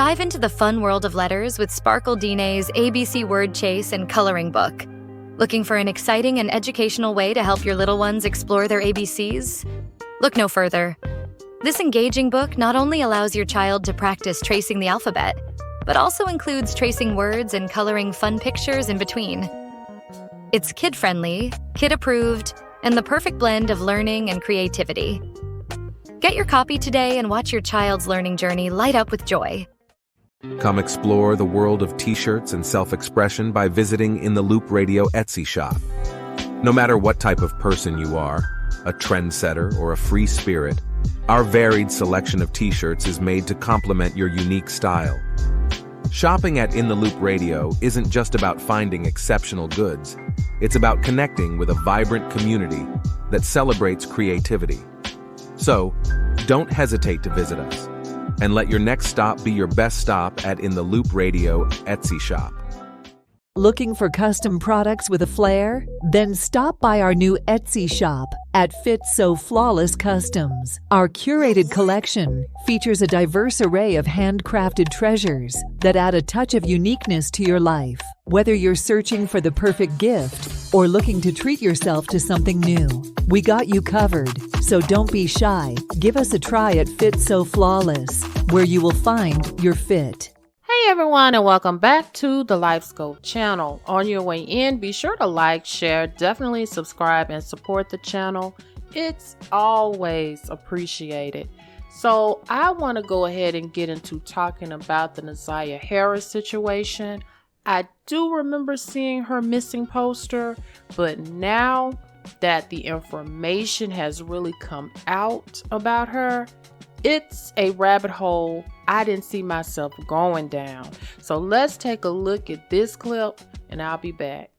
Dive into the fun world of letters with Sparkle Denae's ABC Word Chase and Coloring Book. Looking for an exciting and educational way to help your little ones explore their ABCs? Look no further. This engaging book not only allows your child to practice tracing the alphabet, but also includes tracing words and coloring fun pictures in between. It's kid-friendly, kid-approved, and the perfect blend of learning and creativity. Get your copy today and watch your child's learning journey light up with joy. Come explore the world of t-shirts and self-expression by visiting In the Loop Radio Etsy shop. No matter what type of person you are, a trendsetter or a free spirit, our varied selection of t-shirts is made to complement your unique style. Shopping at In the Loop Radio isn't just about finding exceptional goods. It's about connecting with a vibrant community that celebrates creativity. So, don't hesitate to visit us, and let your next stop be your best stop at In the Loop Radio Etsy shop. Looking for custom products with a flair? Then stop by our new Etsy shop at Fit So Flawless Customs. Our curated collection features a diverse array of handcrafted treasures that add a touch of uniqueness to your life. Whether you're searching for the perfect gift or looking to treat yourself to something new, we got you covered. So don't be shy. Give us a try at Fit So Flawless, where you will find your fit. Hey everyone, and welcome back to the LifeScope channel. On your way in, be sure to like, share, definitely subscribe and support the channel. It's always appreciated. So I want to go ahead and get into talking about the Naziah Harris situation. I do remember seeing her missing poster, but now that the information has really come out about her, it's a rabbit hole I didn't see myself going down. So let's take a look at this clip and I'll be back.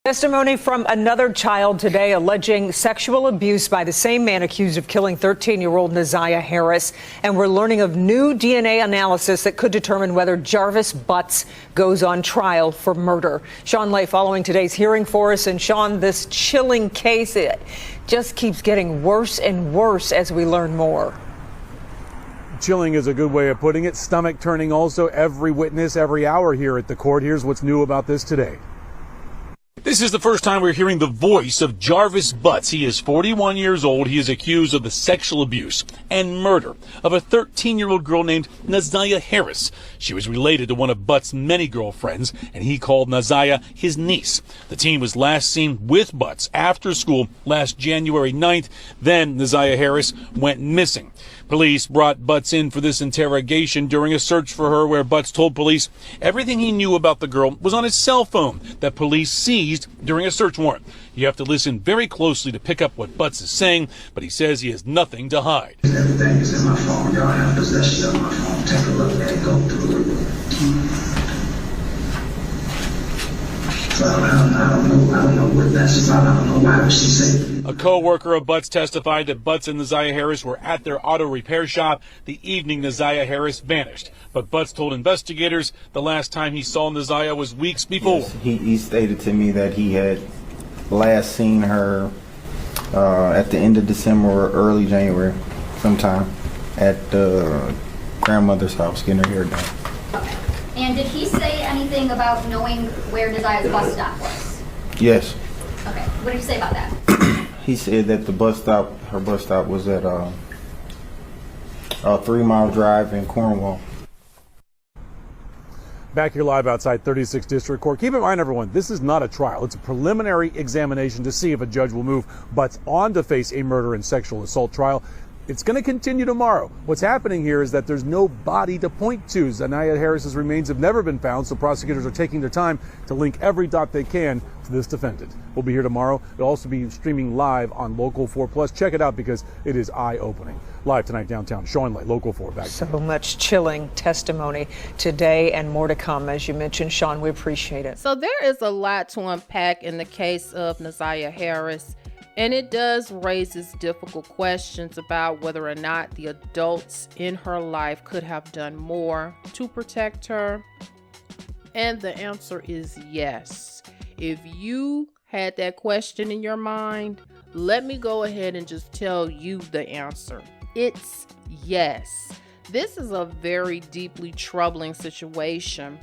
Testimony from another child today alleging sexual abuse by the same man accused of killing 13-year-old Naziah Harris. And we're learning of new DNA analysis that could determine whether Jarvis Butts goes on trial for murder. Sean Lay following today's hearing for us. And Sean, this chilling case, it just keeps getting worse and worse as we learn more. Chilling is a good way of putting it. Stomach turning also. Every witness, every hour here at the court. Here's what's new about this today. This is the first time we're hearing the voice of Jarvis Butts. He is 41 years old. He is accused of the sexual abuse and murder of a 13-year-old girl named Naziah Harris. She was related to one of Butts' many girlfriends, and he called Naziah his niece. The teen was last seen with Butts after school last January 9th. Then Naziah Harris went missing. Police brought Butts in for this interrogation during a search for her, where Butts told police everything he knew about the girl was on his cell phone that police seized during a search warrant. You have to listen very closely to pick up what Butts is saying, but he says he has nothing to hide. Everything is in my phone. Y'all have possession of my phone. Take a look at it, go through it. So I don't know what that's about. I don't know why would she say that. A co-worker of Butts testified that Butts and Naziah Harris were at their auto repair shop the evening Naziah Harris vanished. But Butts told investigators the last time he saw Naziah was weeks before. Yes, he stated to me that he had last seen her at the end of December or early January sometime at the grandmother's house getting her hair done. Okay. And did he say anything about knowing where Naziah's bus stop was? Yes. Okay. What did he say about that? He said that the bus stop, her bus stop was at a 3-mile drive in Cornwall. Back here live outside 36th District Court. Keep in mind, everyone, this is not a trial. It's a preliminary examination to see if a judge will move Butts on to face a murder and sexual assault trial. It's going to continue tomorrow. What's happening here is that there's no body to point to. Naziah Harris's remains have never been found, so prosecutors are taking their time to link every dot they can to this defendant. We'll be here tomorrow. It'll also be streaming live on Local 4 Plus. Check it out because it is eye-opening. Live tonight downtown. Sean Lay, Local 4. Back so much chilling testimony today and more to come. As you mentioned, Sean, we appreciate it. So there is a lot to unpack in the case of Naziah Harris. And it does raises difficult questions about whether or not the adults in her life could have done more to protect her. And the answer is yes. If you had that question in your mind, let me go ahead and just tell you the answer. It's yes. This is a very deeply troubling situation,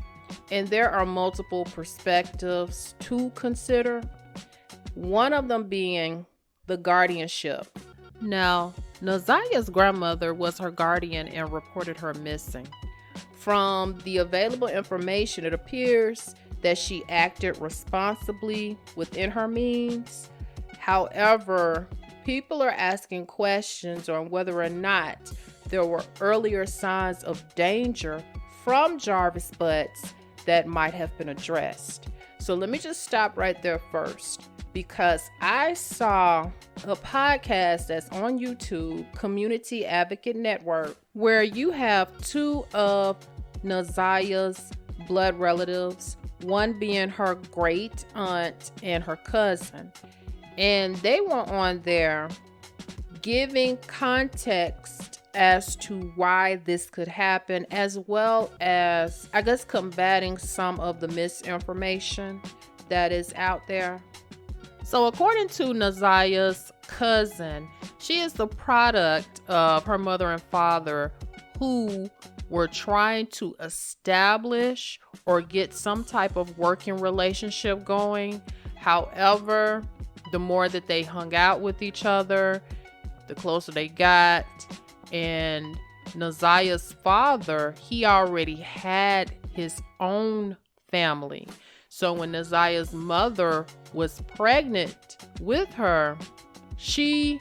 and there are multiple perspectives to consider. One of them being the guardianship. Now, Naziah's grandmother was her guardian and reported her missing. From the available information, it appears that she acted responsibly within her means. However, people are asking questions on whether or not there were earlier signs of danger from Jarvis Butts that might have been addressed. So let me just stop right there first, because I saw a podcast that's on YouTube, Community Advocate Network, where you have two of Naziah's blood relatives, one being her great aunt and her cousin. And they were on there giving context as to why this could happen, as well as, I guess, combating some of the misinformation that is out there. So according to Naziah's cousin, she is the product of her mother and father who were trying to establish or get some type of working relationship going. However, the more that they hung out with each other, the closer they got. And Naziah's father, he already had his own family. So when Naziah's mother was pregnant with her, she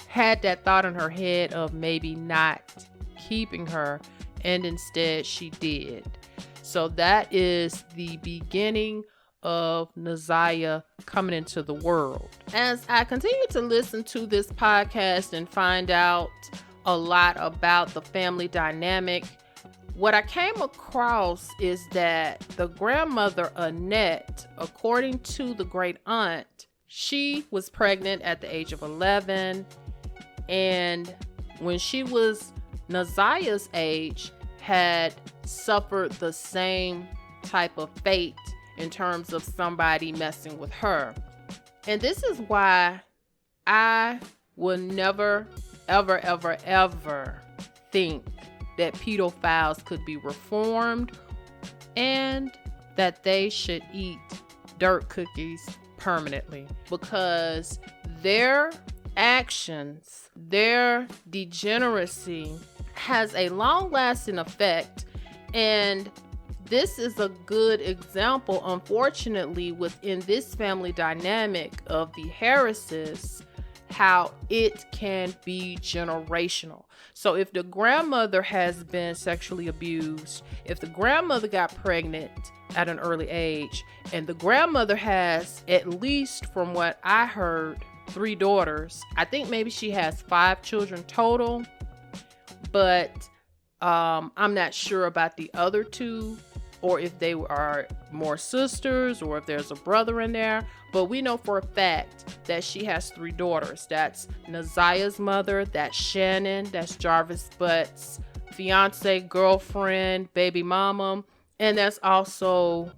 had that thought in her head of maybe not keeping her, and instead she did. So that is the beginning of Naziah coming into the world. As I continue to listen to this podcast and find out a lot about the family dynamic, what I came across is that the grandmother Annette, according to the great aunt, she was pregnant at the age of 11, and when she was Naziah's age, had suffered the same type of fate in terms of somebody messing with her. And this is why I will never, ever, ever, ever think that pedophiles could be reformed and that they should eat dirt cookies permanently, because their actions, their degeneracy has a long-lasting effect. And this is a good example, unfortunately, within this family dynamic of the Harrises, how it can be generational. So if the grandmother has been sexually abused, if the grandmother got pregnant at an early age, and the grandmother has, at least from what I heard, 3 daughters. I think maybe she has 5 children total, but I'm not sure about the other 2, or if they are more sisters, or if there's a brother in there. But we know for a fact that she has 3 daughters. That's Naziah's mother, that's Shannon, that's Jarvis Butts' fiance, girlfriend, baby mama, and that's also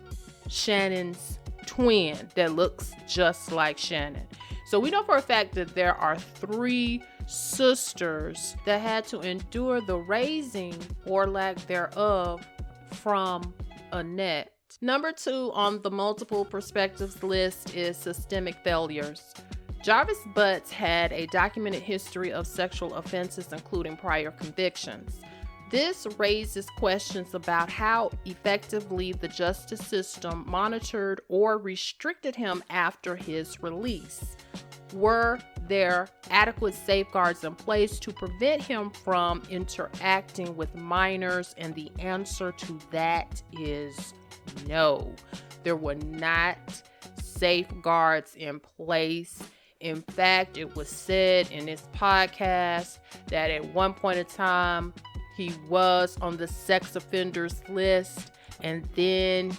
Shannon's twin that looks just like Shannon. So we know for a fact that there are 3 sisters that had to endure the raising, or lack thereof, from Annette. Number 2 on the multiple perspectives list is systemic failures. Jarvis Butts had a documented history of sexual offenses, including prior convictions. This raises questions about how effectively the justice system monitored or restricted him after his release. Were there adequate safeguards in place to prevent him from interacting with minors? And the answer to that is no. There were not safeguards in place. In fact, it was said in this podcast that at one point in time, he was on the sex offenders list, and then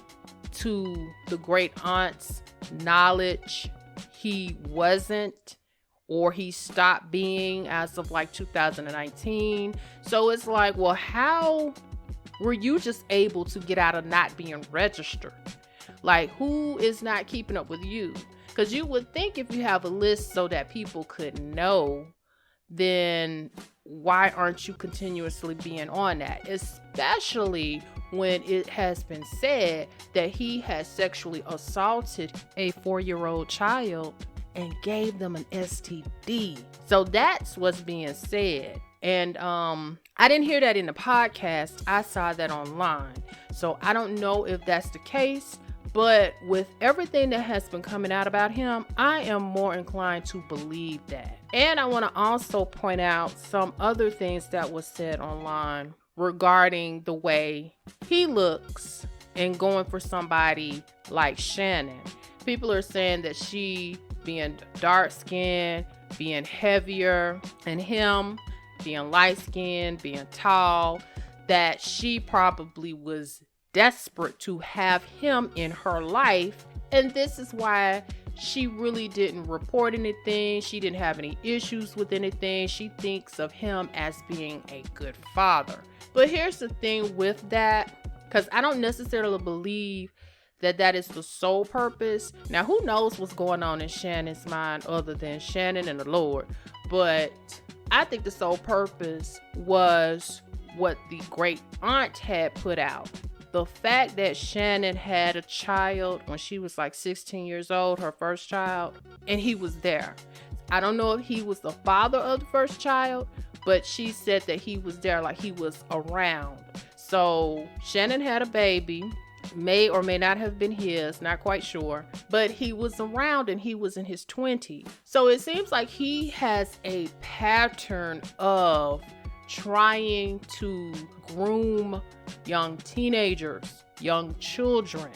to the great aunt's knowledge, he wasn't, or he stopped being as of like 2019. So it's like, well, how were you just able to get out of not being registered? Like, who is not keeping up with you? Because you would think if you have a list so that people could know, then why aren't you continuously being on that? Especially when it has been said that he has sexually assaulted a 4-year-old child and gave them an STD. So that's what's being said. And I didn't hear that in the podcast. I saw that online. So I don't know if that's the case, but with everything that has been coming out about him, I am more inclined to believe that. And I want to also point out some other things that was said online regarding the way he looks and going for somebody like Shannon. People are saying that she being dark skinned, being heavier, and him being light skinned, being tall, that she probably was desperate to have him in her life. And this is why she really didn't report anything. She didn't have any issues with anything. She thinks of him as being a good father. But here's the thing with that, because I don't necessarily believe that that is the sole purpose. Now, who knows what's going on in Shannon's mind other than Shannon and the Lord. But I think the sole purpose was what the great aunt had put out. The fact that Shannon had a child when she was like 16 years old, her first child, and he was there. I don't know if he was the father of the first child, but she said that he was there, like he was around. So Shannon had a baby, may or may not have been his, not quite sure, but he was around and he was in his 20s. So it seems like he has a pattern of trying to groom young teenagers, young children,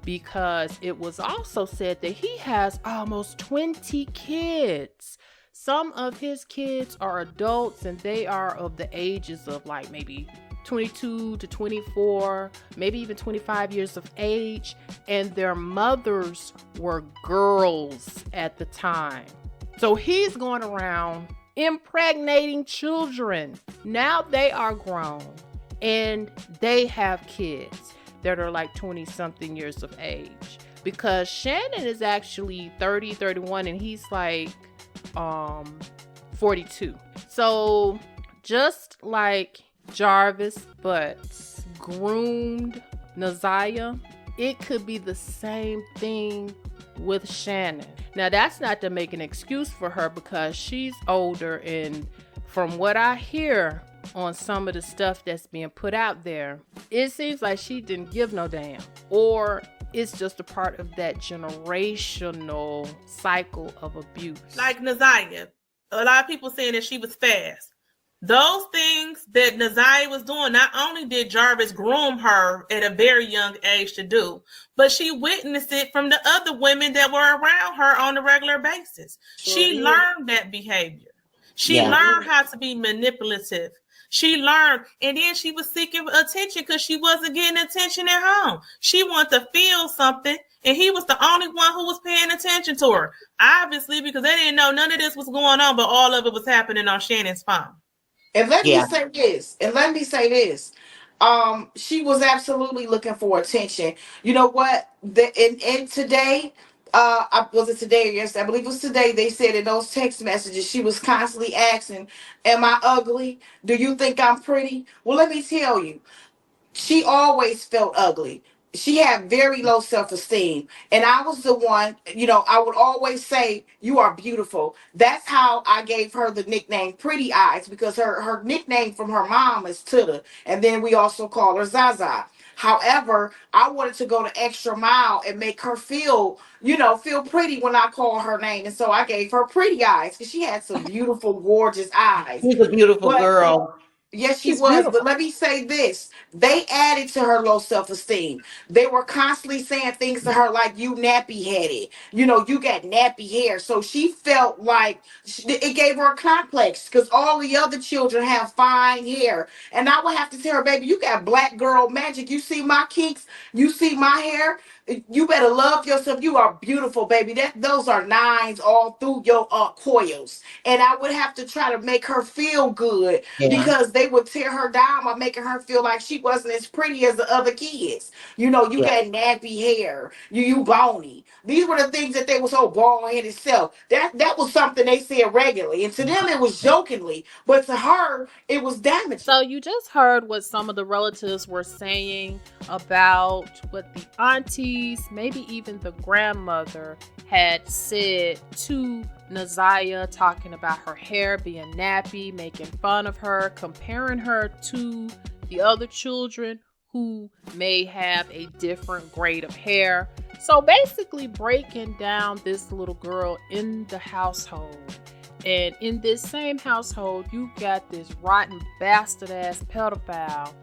because it was also said that he has almost 20 kids. Some of his kids are adults and they are of the ages of like maybe 22 to 24, maybe even 25 years of age, and their mothers were girls at the time. So he's going around impregnating children. Now they are grown and they have kids that are like 20 something years of age, because Shannon is actually 30, 31 and he's like 42. So just like Jarvis Butts groomed Naziah, it could be the same thing with Shannon. Now, that's not to make an excuse for her, because she's older, and from what I hear on some of the stuff that's being put out there, it seems like she didn't give no damn, or it's just a part of that generational cycle of abuse. Like Naziah, a lot of people saying that she was fast. Those things that Naziah was doing, not only did Jarvis groom her at a very young age to do, but she witnessed it from the other women that were around her on a regular basis. She learned that behavior. She learned how to be manipulative. She learned, and then she was seeking attention because she wasn't getting attention at home. She wanted to feel something, and he was the only one who was paying attention to her. Obviously, because they didn't know none of this was going on, but all of it was happening on Shannon's phone. And let me say this. She was absolutely looking for attention. You know what? And today, was it today or yesterday? I believe it was today. They said in those text messages, she was constantly asking, "Am I ugly? Do you think I'm pretty?" Well, let me tell you, she always felt ugly. She had very low self-esteem. And I was the one, I would always say, "You are beautiful." That's how I gave her the nickname Pretty Eyes, because her nickname from her mom is Tuda. And then we also call her Zaza. However, I wanted to go the extra mile and make her feel pretty when I call her name. And so I gave her Pretty Eyes, because she had some beautiful, gorgeous eyes. She's a beautiful girl. Yes, she was. Beautiful. But let me say this. They added to her low self-esteem. They were constantly saying things to her like, "You nappy-headed. You got nappy hair." So she felt like it gave her a complex, because all the other children have fine hair. And I would have to tell her, "Baby, you got black girl magic. You see my kinks? You see my hair? You better love yourself. You are beautiful, baby. Those are nines all through your coils. And I would have to try to make her feel good because they would tear her down by making her feel like she wasn't as pretty as the other kids. You know, you got nappy hair, you bony. These were the things that they were so bald headed self. That was something they said regularly. And to them it was jokingly, but to her it was damaging. So you just heard what some of the relatives were saying about what the aunties, maybe even the grandmother, had said to Naziah, talking about her hair being nappy, making fun of her, comparing her to the other children who may have a different grade of hair. So basically breaking down this little girl in the household. And in this same household, you got this rotten bastard ass pedophile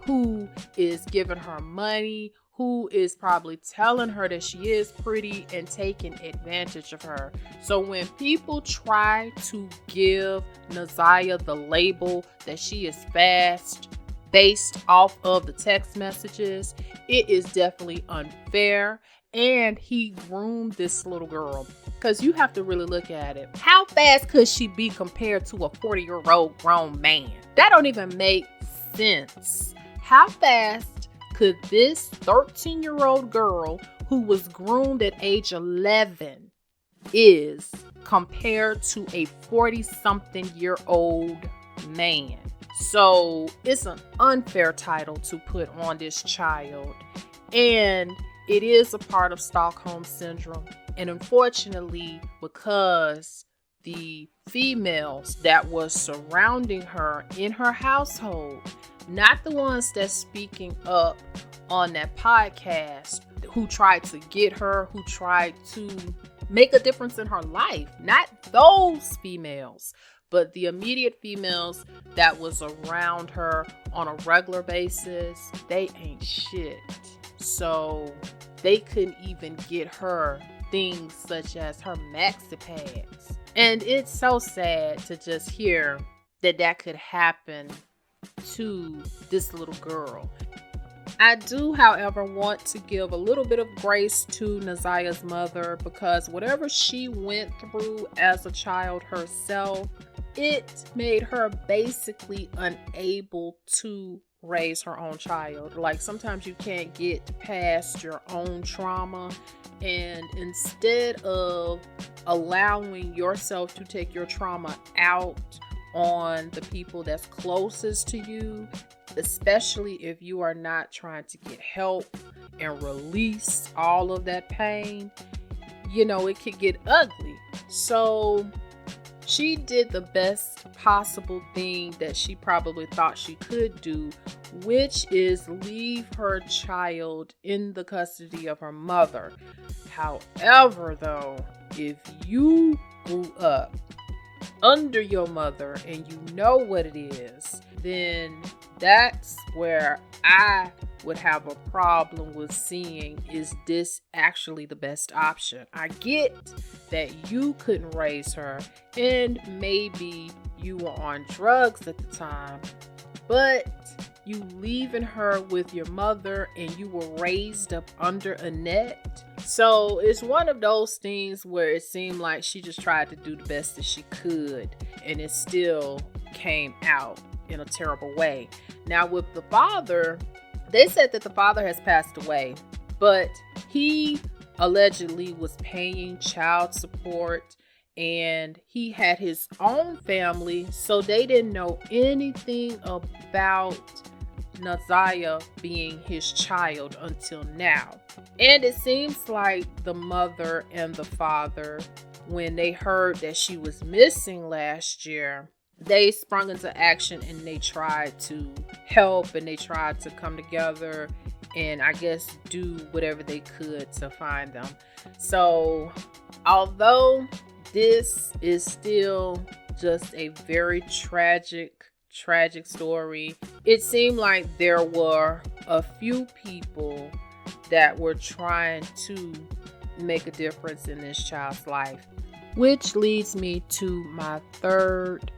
who is giving her money, who is probably telling her that she is pretty and taking advantage of her. So when people try to give Naziah the label that she is fast based off of the text messages, it is definitely unfair. And he groomed this little girl. Because you have to really look at it. How fast could she be compared to a 40-year-old grown man? That don't even make sense. How fast could this 13-year-old girl who was groomed at age 11 is compared to a 40-something-year-old man? So it's an unfair title to put on this child. And it is a part of Stockholm Syndrome. And unfortunately, because the females that was surrounding her in her household, not the ones that's speaking up on that podcast, who tried to get her, who tried to make a difference in her life, not those females, but the immediate females that was around her on a regular basis, they ain't shit. So they couldn't even get her things such as her maxi pads. And it's so sad to just hear that could happen to this little girl. I do, however, want to give a little bit of grace to Naziah's mother, because whatever she went through as a child herself, it made her basically unable to raise her own child. Like, sometimes you can't get past your own trauma, and instead of allowing yourself to take your trauma out on the people that's closest to you, especially if you are not trying to get help and release all of that pain, you know, it could get ugly. So she did the best possible thing that she probably thought she could do, which is leave her child in the custody of her mother. However, though, if you grew up under your mother and you know what it is, then that's where I would have a problem with seeing, is this actually the best option? I get that you couldn't raise her and maybe you were on drugs at the time, but you leaving her with your mother and you were raised up under a net. So it's one of those things where it seemed like she just tried to do the best that she could, and it still came out in a terrible way. Now with the father, they said that the father has passed away, but he allegedly was paying child support and he had his own family, so they didn't know anything about Naziah being his child until now. And it seems like the mother and the father, when they heard that she was missing last year, they sprung into action and they tried to help and they tried to come together and I guess do whatever they could to find them. So although this is still just a very tragic story, it seemed like there were a few people that were trying to make a difference in this child's life. Which leads me to my third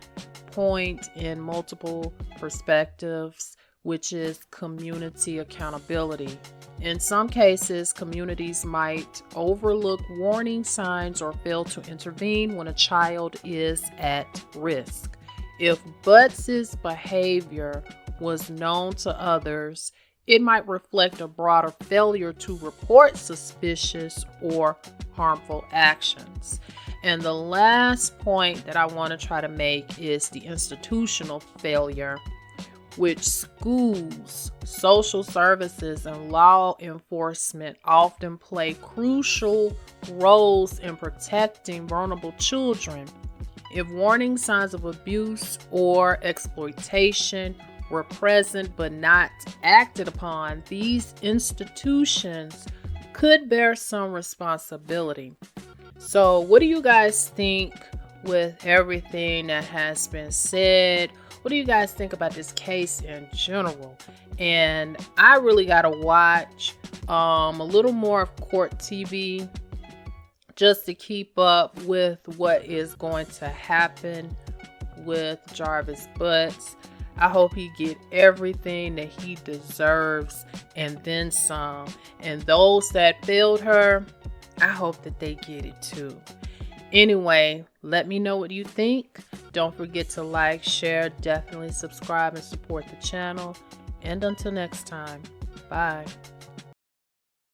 point in multiple perspectives, which is community accountability. In some cases, communities might overlook warning signs or fail to intervene when a child is at risk. If Butts' behavior was known to others, it might reflect a broader failure to report suspicious or harmful actions. And the last point that I want to try to make is the institutional failure, which schools, social services, and law enforcement often play crucial roles in protecting vulnerable children. If warning signs of abuse or exploitation were present but not acted upon, these institutions could bear some responsibility. So, what do you guys think with everything that has been said? What do you guys think about this case in general? And I really got to watch a little more of court TV just to keep up with what is going to happen with Jarvis Butts. I hope he get everything that he deserves and then some. And those that failed her, I hope that they get it too. Anyway, let me know what you think. Don't forget to like, share, definitely subscribe and support the channel. And until next time, bye.